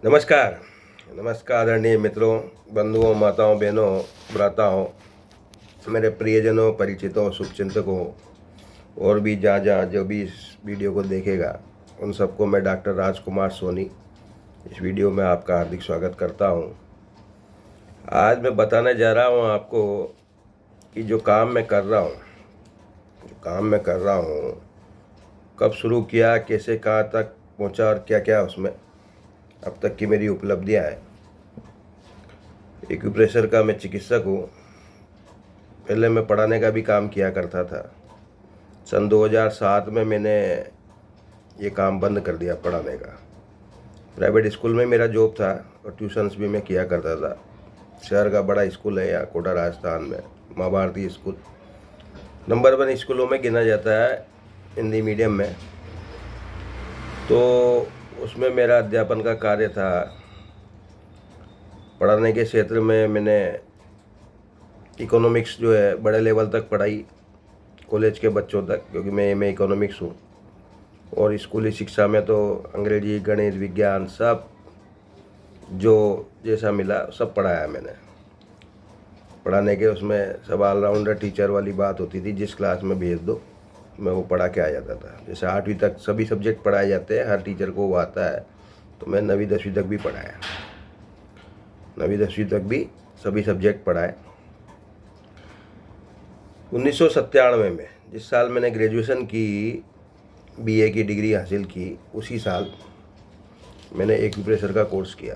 नमस्कार। नमस्कार आदरणीय मित्रों, बंधुओं, माताओं, बहनों, भ्राताओं, मेरे प्रियजनों, परिचितों, शुभचिंतकों और भी जहाँ जहाँ जो भी इस वीडियो को देखेगा उन सबको मैं डॉक्टर राजकुमार सोनी इस वीडियो में आपका हार्दिक स्वागत करता हूँ। आज मैं बताने जा रहा हूँ आपको कि जो काम मैं कर रहा हूँ कब शुरू किया, कैसे कहाँ तक पहुँचा और क्या क्या उसमें अब तक की मेरी उपलब्धियाँ हैं। एक्यूप्रेशर का मैं चिकित्सक हूँ। पहले मैं पढ़ाने का भी काम किया करता था। सन 2007 में मैंने ये काम बंद कर दिया पढ़ाने का। प्राइवेट स्कूल में मेरा जॉब था और ट्यूशन्स भी मैं किया करता था। शहर का बड़ा स्कूल है यहाँ कोटा राजस्थान में, माँ भारती स्कूल नंबर 1 स्कूलों में गिना जाता है हिंदी मीडियम में। तो उसमें मेरा अध्यापन का कार्य था। पढ़ाने के क्षेत्र में मैंने इकोनॉमिक्स जो है बड़े लेवल तक पढ़ाई, कॉलेज के बच्चों तक, क्योंकि मैं एमए इकोनॉमिक्स हूँ। और स्कूली शिक्षा में तो अंग्रेजी, गणित, विज्ञान सब जो जैसा मिला सब पढ़ाया मैंने। पढ़ाने के उसमें सब ऑलराउंडर टीचर वाली बात होती थी, जिस क्लास में भेज दो मैं वो पढ़ा के आ जाता था। जैसे 8वीं तक सभी सब्जेक्ट पढ़ाए जाते हैं, हर टीचर को वो आता है, तो मैं 9वीं 10वीं तक भी पढ़ाया। 9वीं 10वीं तक भी सभी सब्जेक्ट पढ़ाए। 1997 में जिस साल मैंने ग्रेजुएशन की, बीए की डिग्री हासिल की, उसी साल मैंने एक्यूप्रेशर का कोर्स किया।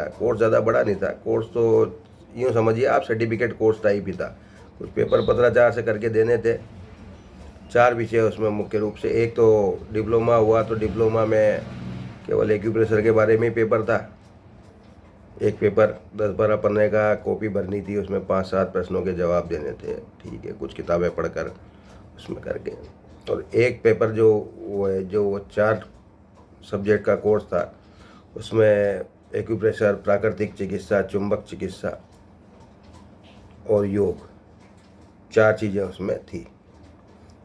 कोर्स ज़्यादा बड़ा नहीं था। कोर्स तो यूँ समझिए आप सर्टिफिकेट कोर्स टाइप ही था। कुछ पेपर पत्राचार से करके देने थे। 4 विषय उसमें मुख्य रूप से। एक तो डिप्लोमा हुआ, तो डिप्लोमा में केवल एक्यूप्रेशर के बारे में ही पेपर था। एक पेपर 10-12 पन्ने का कॉपी भरनी थी, उसमें 5-7 प्रश्नों के जवाब देने थे। ठीक है, कुछ किताबें पढ़कर उसमें करके। और एक पेपर जो 4 सब्जेक्ट का कोर्स था, उसमें एक्यूप्रेशर, प्राकृतिक चिकित्सा, चुंबक चिकित्सा और योग, 4 चीज़ें उसमें थी।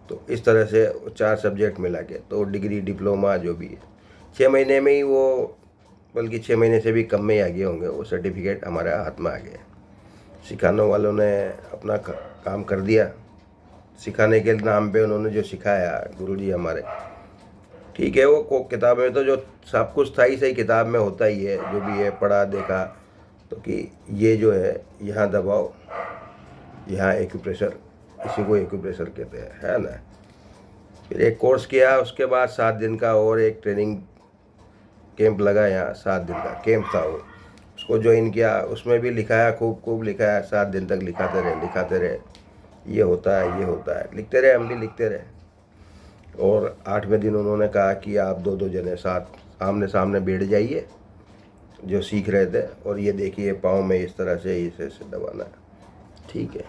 तो इस तरह से 4 सब्जेक्ट मिला के तो डिग्री, डिप्लोमा जो भी है 6 महीने में ही वो, बल्कि 6 महीने से भी कम में ही आ गए होंगे, वो सर्टिफिकेट हमारे हाथ में आ गया। सिखाने वालों ने अपना काम कर दिया। सिखाने के नाम पे उन्होंने जो सिखाया गुरुजी हमारे, ठीक है, वो किताब में तो जो सब कुछ था ही सही, किताब में होता ही है, जो भी है पढ़ा देखा तो कि ये जो है यहाँ दबाओ, यहाँ एक्यूप्रेशर, इसी को एक्यूप्रेशर कहते हैं, है ना। फिर एक कोर्स किया, उसके बाद 7 दिन का और एक ट्रेनिंग कैंप लगा। यहाँ 7 दिन का कैंप था, वो उसको ज्वाइन किया। उसमें भी लिखाया, खूब लिखाया। 7 दिन तक लिखाते रहे, ये होता है, लिखते रहे, हम भी लिखते रहे। और 8वें दिन उन्होंने कहा कि आप 2-2 जने साथ आमने सामने बैठ जाइए, जो सीख रहे थे, और ये देखिए पाँव में इस तरह से इसे दबाना है। ठीक है।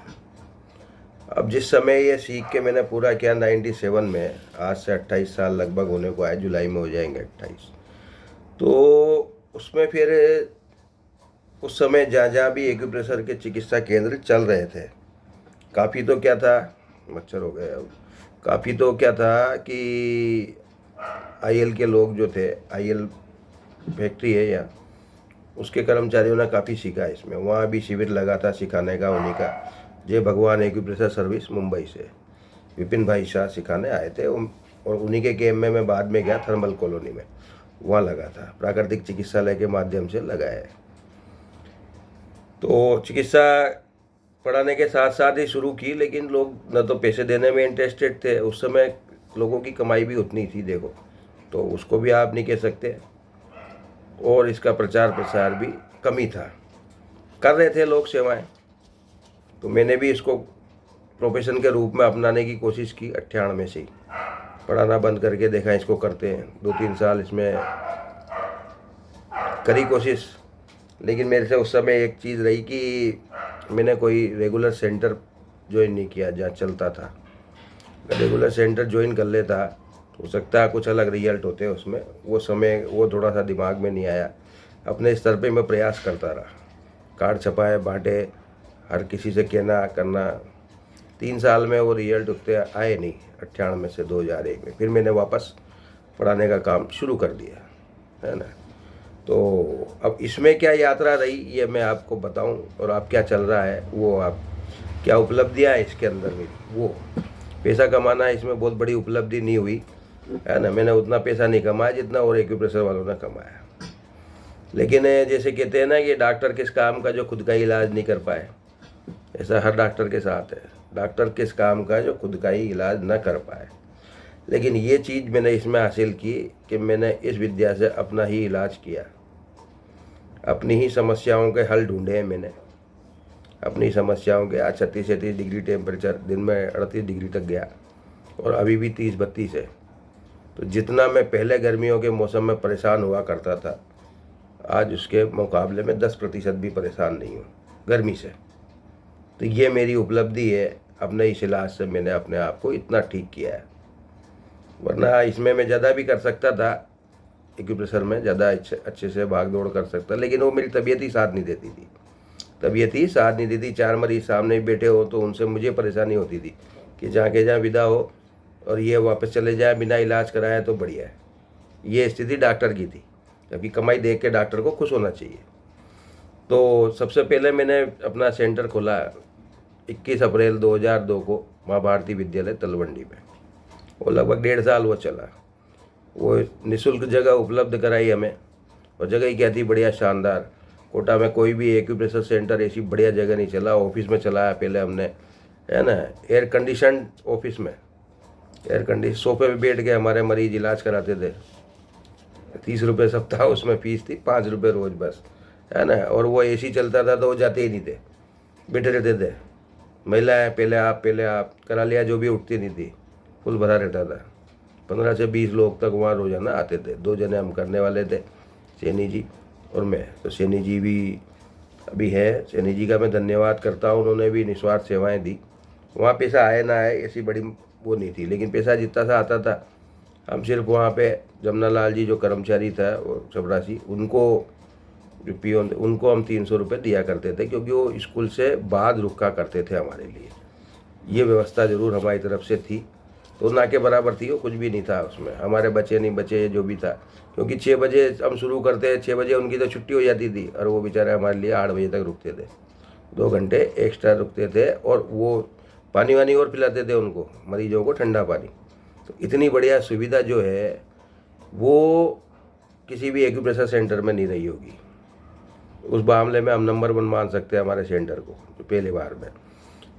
अब जिस समय ये सीख के मैंने पूरा किया 97 में, आज से 28 साल लगभग होने को आए, जुलाई में हो जाएंगे 28। तो उसमें फिर उस समय जहाँ जहाँ भी एक्यूप्रेशर के चिकित्सा केंद्र चल रहे थे, काफ़ी तो क्या था, मच्छर हो गए अब, काफ़ी तो क्या था कि आईएल के लोग जो थे, आईएल फैक्ट्री है यहाँ, उसके कर्मचारियों ने काफ़ी सीखा इसमें। वहाँ भी शिविर लगा था सिखाने का, उन्हीं का जय भगवान एक्यूप्रेशर सर्विस मुंबई से विपिन भाई शाह सिखाने आए थे। और उन्हीं के कैम्प में मैं बाद में गया, थर्मल कॉलोनी में, वहाँ लगा था। प्राकृतिक चिकित्सालय के माध्यम से लगा है। तो चिकित्सा पढ़ाने के साथ साथ ही शुरू की, लेकिन लोग न तो पैसे देने में इंटरेस्टेड थे। उस समय लोगों की कमाई भी उतनी थी, देखो, तो उसको भी आप नहीं कह सकते। और इसका प्रचार प्रसार भी कम ही था, कर रहे थे लोग सेवाएं। तो मैंने भी इसको प्रोफेशन के रूप में अपनाने की कोशिश की। 98 से ही पढ़ाना बंद करके देखा इसको करते हैं। 2-3 साल इसमें करी कोशिश, लेकिन मेरे से उस समय एक चीज़ रही कि मैंने कोई रेगुलर सेंटर ज्वाइन नहीं किया जहाँ चलता था। रेगुलर सेंटर ज्वाइन कर लेता, हो सकता है कुछ अलग रिजल्ट होते उसमें। वो समय वो थोड़ा सा दिमाग में नहीं आया। अपने स्तर पे मैं प्रयास करता रहा, कार्ड छपाए, बांटे, हर किसी से कहना करना। 3 साल में वो रिजल्ट उतने आए नहीं। 98 से 2001 में फिर मैंने वापस पढ़ाने का काम शुरू कर दिया, है ना। तो अब इसमें क्या यात्रा रही ये मैं आपको बताऊं, और आप क्या चल रहा है वो, आप क्या उपलब्धियाँ हैं इसके अंदर मेरी, वो पैसा कमाना इसमें बहुत बड़ी उपलब्धि नहीं हुई, है ना। मैंने उतना पैसा नहीं कमाया जितना और एक्यूप्रेशर वालों ने कमाया। लेकिन जैसे कहते हैं ना कि डॉक्टर किस काम का जो खुद का इलाज नहीं कर पाए, ऐसा हर डॉक्टर के साथ है। डॉक्टर किस काम का जो खुद का ही इलाज न कर पाए। लेकिन ये चीज़ मैंने इसमें हासिल की कि मैंने इस विद्या से अपना ही इलाज किया, अपनी ही समस्याओं के हल ढूंढे हैं मैंने। अपनी समस्याओं के आज 36-37 डिग्री टेम्परेचर, दिन में 38 डिग्री तक गया और अभी भी 30-32 है। तो जितना मैं पहले गर्मियों के मौसम में परेशान हुआ करता था, आज उसके मुकाबले में 10% भी परेशान नहीं हूँ गर्मी से। तो ये मेरी उपलब्धि है, अपने इस इलाज से मैंने अपने आप को इतना ठीक किया है। वरना इसमें मैं ज़्यादा भी कर सकता था, एक्यूप्रेशर में ज़्यादा अच्छे से भाग दौड़ कर सकता, लेकिन वो मेरी तबीयत ही साथ नहीं देती थी। तबीयत ही साथ नहीं देती। 4 मरीज सामने बैठे हो तो उनसे मुझे परेशानी होती थी कि जहाँ के जहाँ विदा हो और ये वापस चले जाए बिना इलाज कराए तो बढ़िया है। ये स्थिति डॉक्टर की थी, जबकि कमाई देख के डॉक्टर को खुश होना चाहिए। तो सबसे पहले मैंने अपना सेंटर खोला 21 अप्रैल 2002 को माँ भारती विद्यालय तलवंडी में। वो लगभग 1.5 साल वो चला। वो निःशुल्क जगह उपलब्ध कराई हमें, और जगह ही क्या थी, बढ़िया शानदार। कोटा में कोई भी एक्यूप्रेशर सेंटर ऐसी बढ़िया जगह नहीं चला। ऑफिस में चलाया पहले हमने, है ना, एयर कंडीशन ऑफिस में, एयर कंडीशन सोफे पे बैठ के हमारे मरीज इलाज कराते थे। 30 रुपये सप्ताह उसमें फीस थी, 5 रुपये रोज बस, है ना। और वो एसी चलता था तो वो जाते ही नहीं थे, बैठे रहते थे। महिलाएं पहले आप करा लिया, जो भी उठती नहीं थी, फुल भरा रहता था। 15 से 20 लोग तक वहाँ रोजाना आते थे। 2 जने हम करने वाले थे, सैनी जी और मैं। तो सैनी जी भी अभी है, सैनी जी का मैं धन्यवाद करता हूँ, उन्होंने भी निस्वार्थ सेवाएं दी। वहाँ पैसा आए ना आए ऐसी बड़ी वो नहीं थी, लेकिन पैसा जितना सा आता था हम सिर्फ वहाँ पे जमुना लाल जी जो कर्मचारी था वो चपरासी, उनको जो पियोन, उनको हम 300 रुपये दिया करते थे, क्योंकि वो स्कूल से बाद रुका करते थे हमारे लिए। ये व्यवस्था ज़रूर हमारी तरफ से थी, तो ना के बराबर थी, वो कुछ भी नहीं था उसमें। हमारे बचे नहीं बचे जो भी था, क्योंकि 6 बजे हम शुरू करते, 6 बजे उनकी तो छुट्टी हो जाती थी, और वो बेचारे हमारे लिए 8 बजे तक रुकते थे। 2 घंटे एक्स्ट्रा रुकते थे, और वो पानी वानी और पिलाते थे उनको, मरीजों को ठंडा पानी। तो इतनी बढ़िया सुविधा जो है वो किसी भी एक्यूप्रेशर सेंटर में नहीं रही होगी। उस मामले में हम नंबर 1 मान सकते हैं हमारे सेंटर को, जो पहली बार में।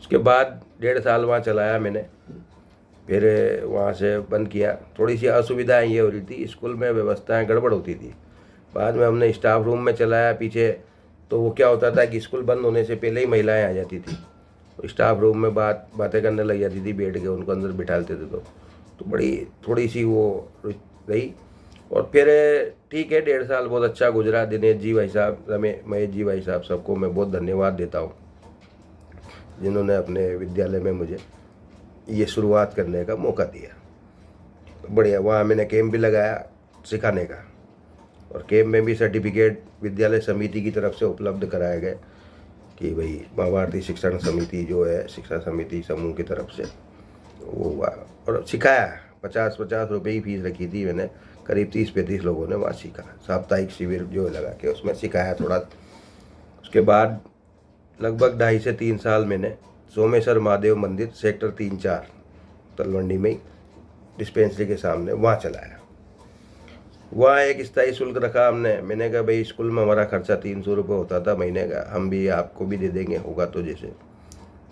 उसके बाद 1.5 साल वहाँ चलाया मैंने, फिर वहाँ से बंद किया। थोड़ी सी असुविधाएं ये हो रही थी, स्कूल में व्यवस्थाएं गड़बड़ होती थी। बाद में हमने स्टाफ रूम में चलाया पीछे, तो वो क्या होता था कि स्कूल बंद होने से पहले ही महिलाएं आ जाती थी, तो स्टाफ रूम में बातें करने लग जाती थी, बैठ के उनको अंदर बिठाते थे। तो बड़ी थोड़ी सी वो रही। और फिर ठीक है, 1.5 साल बहुत अच्छा गुजरा। दिनेश जी भाई साहब, महेश जी भाई साहब, सबको मैं बहुत धन्यवाद देता हूँ, जिन्होंने अपने विद्यालय में मुझे ये शुरुआत करने का मौका दिया। तो बढ़िया, वहाँ मैंने कैंप भी लगाया सिखाने का, और कैंप में भी सर्टिफिकेट विद्यालय समिति की तरफ से उपलब्ध कराए गए कि भाई माँ भारती शिक्षण समिति जो है, शिक्षा समिति समूह की तरफ से वो हुआ। और सिखाया, 50-50 रुपये ही फीस रखी थी मैंने। करीब 30-35 लोगों ने वहाँ सीखा। साप्ताहिक शिविर जो लगा के उसमें सिखाया थोड़ा। उसके बाद लगभग 2.5 से 3 साल मैंने सोमेश्वर महादेव मंदिर सेक्टर 3-4 तलवंडी में ही डिस्पेंसरी के सामने वहाँ चलाया। वहाँ एक स्थायी शुल्क रखा हमने। मैंने कहा भाई स्कूल में हमारा खर्चा 300 रुपये होता था महीने का, हम भी आपको भी दे देंगे, होगा तो जैसे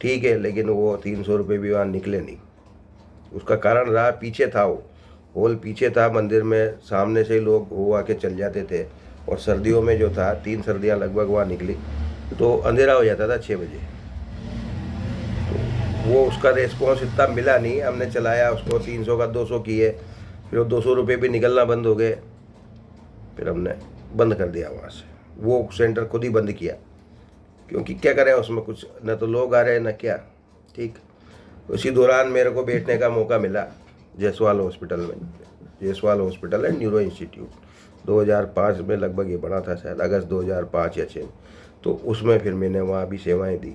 ठीक है। लेकिन वो 300 रुपये भी वहाँ निकले नहीं। उसका कारण रहा, पीछे था वो हॉल, पीछे था मंदिर में, सामने से लोग हो आके चल जाते थे। और सर्दियों में जो था, 3 सर्दियाँ लगभग वहाँ निकली, तो अंधेरा हो जाता था 6 बजे। तो वो उसका रेस्पॉन्स इतना मिला नहीं। हमने चलाया उसको, 300 का 200 किए, फिर वो 200 रुपये भी निकलना बंद हो गए। फिर हमने बंद कर दिया वहाँ से, वो सेंटर खुद ही बंद किया, क्योंकि क्या करें उसमें, कुछ न तो लोग आ रहे हैं न क्या। ठीक उसी दौरान मेरे को बैठने का मौका मिला जायसवाल हॉस्पिटल में। Jaiswal hospital and neuro institute 2005 में लगभग ये बना था, शायद अगस्त 2005 या 6। तो उसमें फिर मैंने वहाँ भी सेवाएं दी।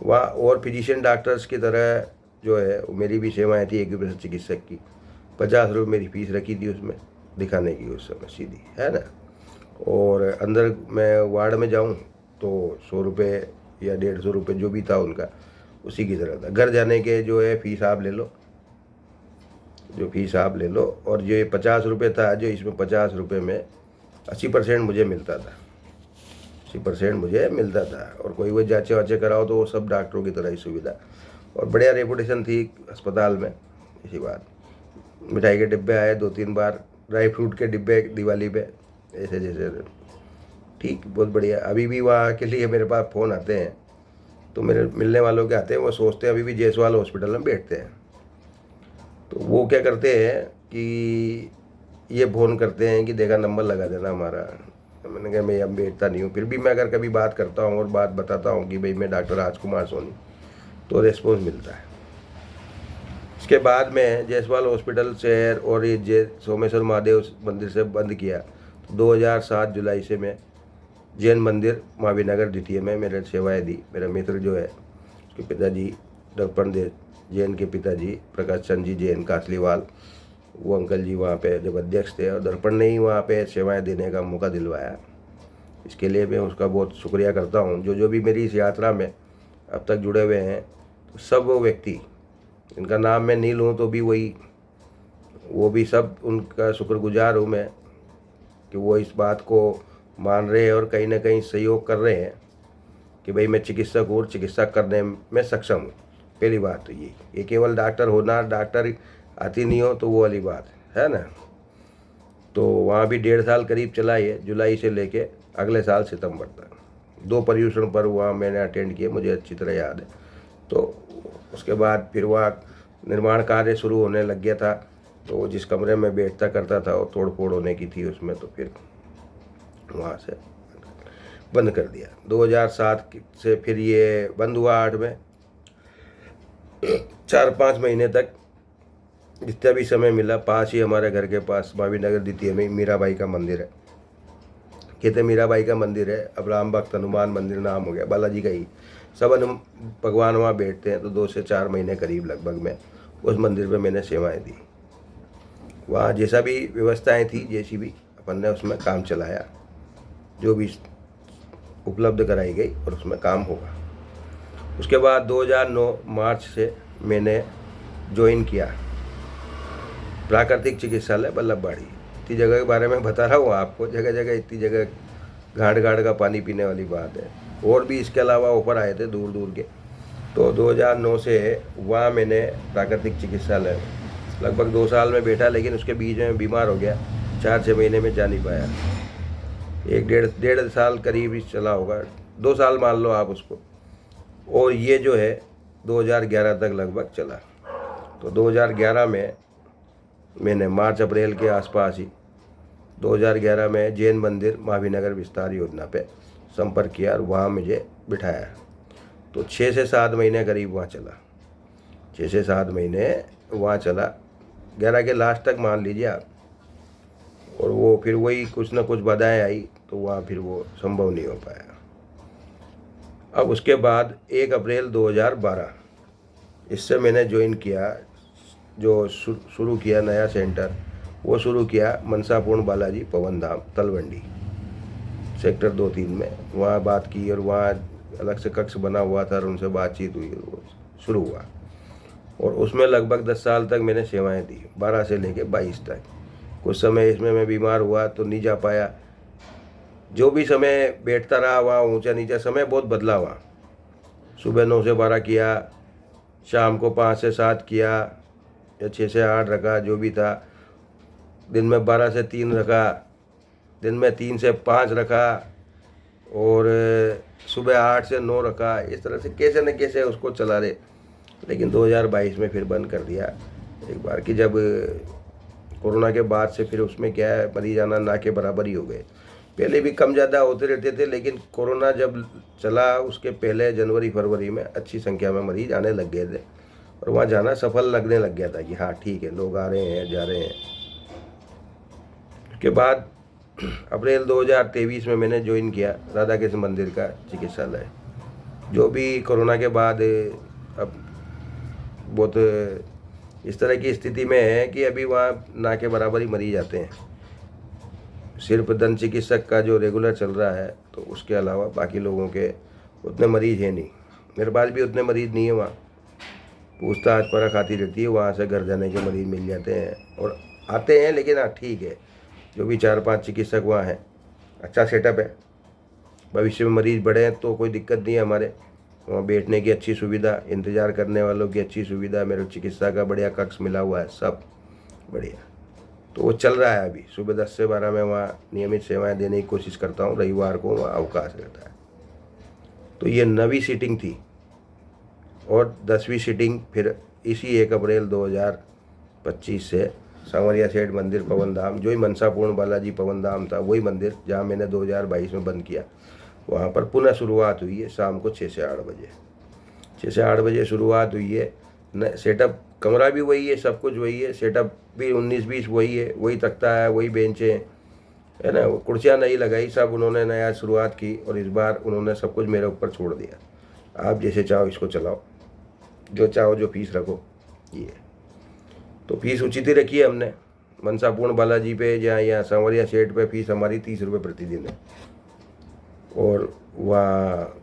वहाँ और फिजिशियन डॉक्टर्स की तरह जो है मेरी भी सेवाएं थी एक्यूप्रेशर चिकित्सक की। ₹50 मेरी फीस रखी थी उसमें दिखाने की उस समय सीधी, है ना। और अंदर मैं वार्ड में जाऊं तो ₹100 या ₹150 जो भी था उनका, उसी की तरह था। घर जाने के जो है फीस आप ले लो, जो फीस आप ले लो। और ये ₹50 था, जो इसमें ₹50 में 80% मुझे मिलता था, 80% मुझे मिलता था। और कोई वो जांचे वाचे कराओ तो वो सब डॉक्टरों की तरह ही सुविधा, और बढ़िया रेपुटेशन थी अस्पताल में। इसी बात, मिठाई के डिब्बे आए 2-3 बार, ड्राई फ्रूट के डिब्बे दिवाली पे, ऐसे जैसे, ठीक, बहुत बढ़िया। अभी भी वहाँ के लिए मेरे पास फ़ोन आते हैं, तो मेरे मिलने वालों के आते हैं, वो सोचते हैं अभी भी जायसवाल हॉस्पिटल में बैठते हैं। तो वो क्या करते हैं कि ये फ़ोन करते हैं कि देखा नंबर लगा देना हमारा। मैंने कहा मैं अब बैठता नहीं हूँ, फिर भी मैं अगर कभी बात करता हूँ और बात बताता हूँ कि भाई मैं डॉक्टर राजकुमार सोनी, तो रिस्पॉन्स मिलता है। इसके बाद में जायसवाल हॉस्पिटल शहर और ये सोमेश्वर महादेव मंदिर से बंद किया। 2007 जुलाई से मैं जैन मंदिर महावीरनगर द्वितीय में मैंने सेवाएं दी। मेरा मित्र जो है, उसके पिताजी दर्पण देव जैन के पिताजी प्रकाश चंद जी जैन कासलीवाल, वो अंकल जी वहाँ पे जब अध्यक्ष थे, और दर्पण ने ही वहाँ पे सेवाएं देने का मौका दिलवाया। इसके लिए मैं उसका बहुत शुक्रिया करता हूँ। जो भी मेरी इस यात्रा में अब तक जुड़े हुए हैं, तो सब वो व्यक्ति, इनका नाम मैं नहीं लूँ तो भी वो भी सब उनका शुक्रगुजार हूँ मैं, कि वो इस बात को मान रहे हैं और कहीं ना कहीं सहयोग कर रहे हैं कि भाई मैं चिकित्सक हूँ और चिकित्सा करने में सक्षम हूँ। पहली बात तो ये केवल डॉक्टर होना, डॉक्टर आती नहीं हो तो वो वाली बात है ना। तो वहाँ भी 1.5 साल करीब चला ये, जुलाई से लेके अगले साल सितंबर तक। 2 पर्यूषण पर्व वहाँ मैंने अटेंड किए, मुझे अच्छी तरह याद है। तो उसके बाद फिर वहाँ निर्माण कार्य शुरू होने लग गया था, तो जिस कमरे में बैठता करता था वो तोड़ फोड़ होने की थी उसमें, तो फिर वहाँ से बंद कर दिया। 2007 से फिर ये बंद हुआ। 8 में 4-5 महीने तक जितना भी समय मिला, पास ही हमारे घर के पास महावीरनगर द्वितीय में मीराबाई का मंदिर है। कहते मीराबाई का मंदिर है, अब राम भक्त हनुमान मंदिर नाम हो गया, बालाजी का ही। सब भगवान वहाँ बैठते हैं। तो 2 से 4 महीने करीब लगभग में उस मंदिर पे मैंने सेवाएं दी। वहाँ जैसा भी व्यवस्थाएं थी, जैसी भी, अपन ने उसमें काम चलाया, जो भी उपलब्ध कराई गई, और उसमें काम होगा। उसके बाद 2009 मार्च से मैंने ज्वाइन किया प्राकृतिक चिकित्सालय बल्लभबाड़ी। इतनी जगह के बारे में बता रहा हूँ आपको, जगह जगह इतनी जगह घाट घाट का पानी पीने वाली बात है। और भी इसके अलावा ऑफर आए थे दूर दूर के। तो 2009 से वहाँ मैंने प्राकृतिक चिकित्सालय लगभग 2 साल में बैठा, लेकिन उसके बीच में बीमार हो गया, 4-6 महीने में जा नहीं पाया। 1-1.5 साल करीब ही चला होगा, 2 साल मान लो आप उसको। और ये जो है 2011 तक लगभग चला। तो 2011 में मैंने मार्च अप्रैल के आसपास ही 2011 में जैन मंदिर महावीरनगर विस्तार योजना पे संपर्क किया और वहाँ मुझे बिठाया। तो 6 से 7 महीने करीब वहाँ चला, 6 से 7 महीने वहाँ चला, 11 के लास्ट तक मान लीजिए आप। और वो फिर वही कुछ ना कुछ बाधाएं आई, तो वहाँ फिर वो संभव नहीं हो पाया। अब उसके बाद 1 अप्रैल 2012 इससे मैंने ज्वाइन किया, जो शुरू किया नया सेंटर, वो शुरू किया मनसापूर्ण बालाजी पवन धाम तलवंडी सेक्टर 2-3 में। वहाँ बात की और वहाँ अलग से कक्ष बना हुआ था और उनसे बातचीत हुई और वो शुरू हुआ। और उसमें लगभग 10 साल तक मैंने सेवाएं दी, 12 से लेके 22 तक। कुछ समय इसमें मैं बीमार हुआ तो नहीं जा पाया। जो भी समय बैठता रहा वहाँ ऊंचा नीचा समय बहुत बदला। वहाँ सुबह 9 से 12 किया, शाम को 5 से 7 किया, या 6 से 8 रखा, जो भी था। दिन में 12 से 3 रखा, दिन में 3 से 5 रखा, और सुबह 8 से 9 रखा। इस तरह से कैसे न कैसे उसको चला रहे। लेकिन 2022 में फिर बंद कर दिया एक बार, कि जब कोरोना के बाद से फिर उसमें क्या है, मरीज आना ना के बराबर ही हो गए। पहले भी कम ज़्यादा होते रहते थे, लेकिन कोरोना जब चला उसके पहले जनवरी फरवरी में अच्छी संख्या में मरीज आने लग गए थे, और वहाँ जाना सफल लगने लग गया था कि हाँ ठीक है, लोग आ रहे हैं जा रहे हैं। उसके बाद अप्रैल 2023 में मैंने ज्वाइन किया राधा कृष्ण मंदिर का चिकित्सालय। जो भी कोरोना के बाद अब बहुत इस तरह की स्थिति में है कि अभी वहाँ ना के बराबर ही मरीज आते हैं। सिर्फ दंत चिकित्सक का जो रेगुलर चल रहा है, तो उसके अलावा बाकी लोगों के उतने मरीज हैं नहीं। मेरे पास भी उतने मरीज नहीं है वहाँ। पूछताछ परख आती रहती है, वहाँ से घर जाने के मरीज मिल जाते हैं और आते हैं। लेकिन हाँ ठीक है, जो भी 4-5 चिकित्सक वहाँ हैं, अच्छा सेटअप है। भविष्य में मरीज बढ़े हैं तो कोई दिक्कत नहीं है हमारे वहाँ। बैठने की अच्छी सुविधा, इंतज़ार करने वालों की अच्छी सुविधा, मेरे चिकित्सा का बढ़िया कक्ष मिला हुआ है, सब बढ़िया। तो वो चल रहा है अभी। सुबह 10 से 12 में वहाँ नियमित सेवाएं देने की कोशिश करता हूँ। रविवार को वहाँ अवकाश रहता है। तो ये 9वीं सीटिंग थी और 10वीं सीटिंग फिर इसी 1 अप्रैल 2025 से सांवरिया सेठ मंदिर पवन धाम, जो ही मनसापूर्ण बालाजी पवन धाम था, वही मंदिर जहाँ मैंने 2022 में बंद किया, वहाँ पर पुनः शुरुआत हुई है। शाम को 6 से 8 बजे, 6 से 8 बजे शुरुआत हुई है। न सेटअप, कमरा भी वही है, सब कुछ वही है। सेटअप भी 19-20 वही है, वही तख्ता है, वही बेंचें है ना, कुर्सियाँ नहीं लगाई, सब उन्होंने नया शुरुआत की। और इस बार उन्होंने सब कुछ मेरे ऊपर छोड़ दिया। आप जैसे चाहो इसको चलाओ, जो चाहो, जो फीस रखो। ये तो फीस उचित ही रखी है हमने। मनसापूर्ण बालाजी पे या सांवरिया सेठ पे फीस हमारी 30 रुपये प्रतिदिन है। और वहाँ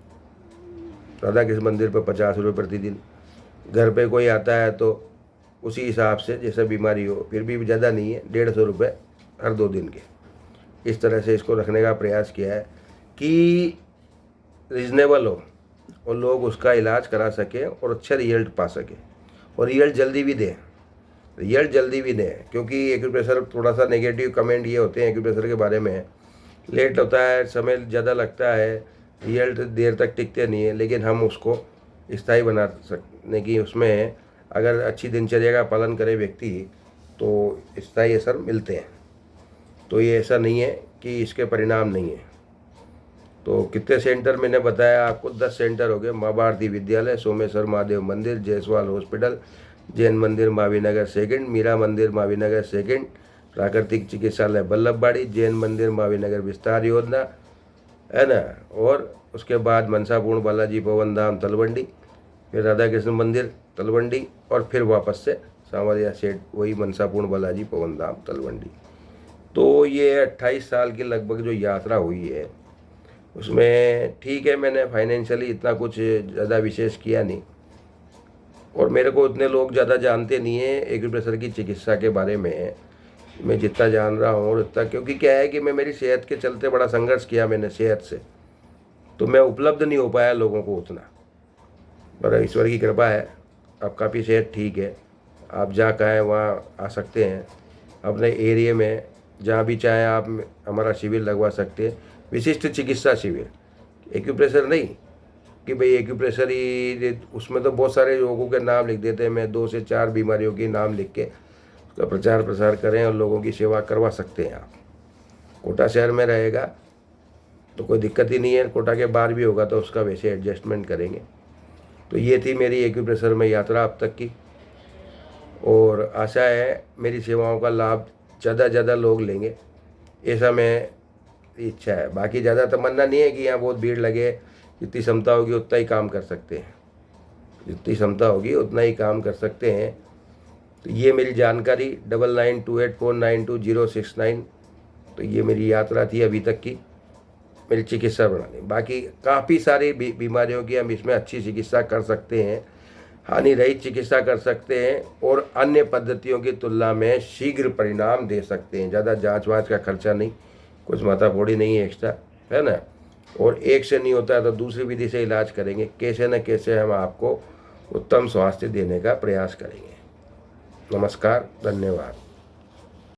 राधा कृष्ण मंदिर पे 50 रुपये प्रतिदिन। घर पे कोई आता है तो उसी हिसाब से, जैसे बीमारी हो, फिर भी ज़्यादा नहीं है, 150 रुपये हर 2 दिन के। इस तरह से इसको रखने का प्रयास किया है कि रीज़नेबल हो और लोग उसका इलाज करा सकें और अच्छा रिजल्ट पा सकें। और रिजल्ट जल्दी भी दें, क्योंकि एक्यूप्रेशर, थोड़ा सा नेगेटिव कमेंट ये होते हैं एक्यूप्रेशर के बारे में, लेट होता है, समय ज़्यादा लगता है, रिजल्ट देर तक टिकते नहीं है। लेकिन हम उसको स्थायी बना सकने की, उसमें अगर अच्छी दिनचर्या का पालन करे व्यक्ति तो स्थायी असर मिलते हैं। तो ये ऐसा नहीं है कि इसके परिणाम नहीं है। तो कितने सेंटर मैंने बताया आपको, 10 सेंटर हो गए। माँ भारती विद्यालय, सोमेश्वर महादेव मंदिर, जयसवाल हॉस्पिटल, जैन मंदिर मावीनगर सेकंड, मीरा मंदिर मावीनगर सेकंड, प्राकृतिक चिकित्सालय बल्लभबाड़ी, जैन मंदिर मावीनगर विस्तार योजना है ना, और उसके बाद मनसापूर्ण बालाजी पवन धाम तलवंडी, फिर राधा कृष्ण मंदिर तलवंडी, और फिर वापस से सांवरिया सेठ, वही मनसापूर्ण बालाजी पवन धाम तलवंडी। तो ये 28 साल की लगभग जो यात्रा हुई है, उसमें ठीक है, मैंने फाइनेंशियली इतना कुछ ज़्यादा विशेष किया नहीं। और मेरे को इतने लोग ज़्यादा जानते नहीं हैं एक्यूप्रेशर की चिकित्सा के बारे में। मैं जितना जान रहा हूँ और इतना, क्योंकि क्या है कि मैं मेरी सेहत के चलते बड़ा संघर्ष किया मैंने सेहत से, तो मैं उपलब्ध नहीं हो पाया लोगों को उतना। पर ईश्वर की कृपा है, अब काफ़ी सेहत ठीक है। आप जहाँ कहें वहाँ आ सकते हैं, अपने एरिया में जहाँ भी चाहें आप हमारा शिविर लगवा सकते हैं। विशिष्ट चिकित्सा शिविर, एक्यूप्रेशर नहीं कि भाई एक्यूप्रेशर ही, उसमें तो बहुत सारे लोगों के नाम लिख देते हैं। मैं 2 से 4 बीमारियों के नाम लिख के उसका प्रचार प्रसार करें और लोगों की सेवा करवा सकते हैं आप। कोटा शहर में रहेगा तो कोई दिक्कत ही नहीं है, कोटा के बाहर भी होगा तो उसका वैसे एडजस्टमेंट करेंगे। तो ये थी मेरी एक्यूप्रेशर में यात्रा अब तक की, और आशा है मेरी सेवाओं का लाभ ज़्यादा लोग लेंगे, ऐसा मैं इच्छा है। बाकी ज़्यादा तमन्ना नहीं है कि यहाँ बहुत भीड़ लगे। जितनी क्षमता होगी उतना ही काम कर सकते हैं, जितनी क्षमता होगी उतना ही काम कर सकते हैं। तो ये मेरी जानकारी 9928492069। तो ये मेरी यात्रा थी अभी तक की, मेरी चिकित्सा प्रणाली। बाकी काफ़ी सारी बीमारियों की हम इसमें अच्छी चिकित्सा कर सकते हैं, हानि रहित चिकित्सा कर सकते हैं, और अन्य पद्धतियों की तुलना में शीघ्र परिणाम दे सकते हैं। ज़्यादा जांच वाँच का खर्चा नहीं, कुछ माथाफोड़ी नहीं है एक्स्ट्रा, है ना। और एक से नहीं होता है तो दूसरी विधि से इलाज करेंगे। कैसे न कैसे हम आपको उत्तम स्वास्थ्य देने का प्रयास करेंगे। नमस्कार, धन्यवाद।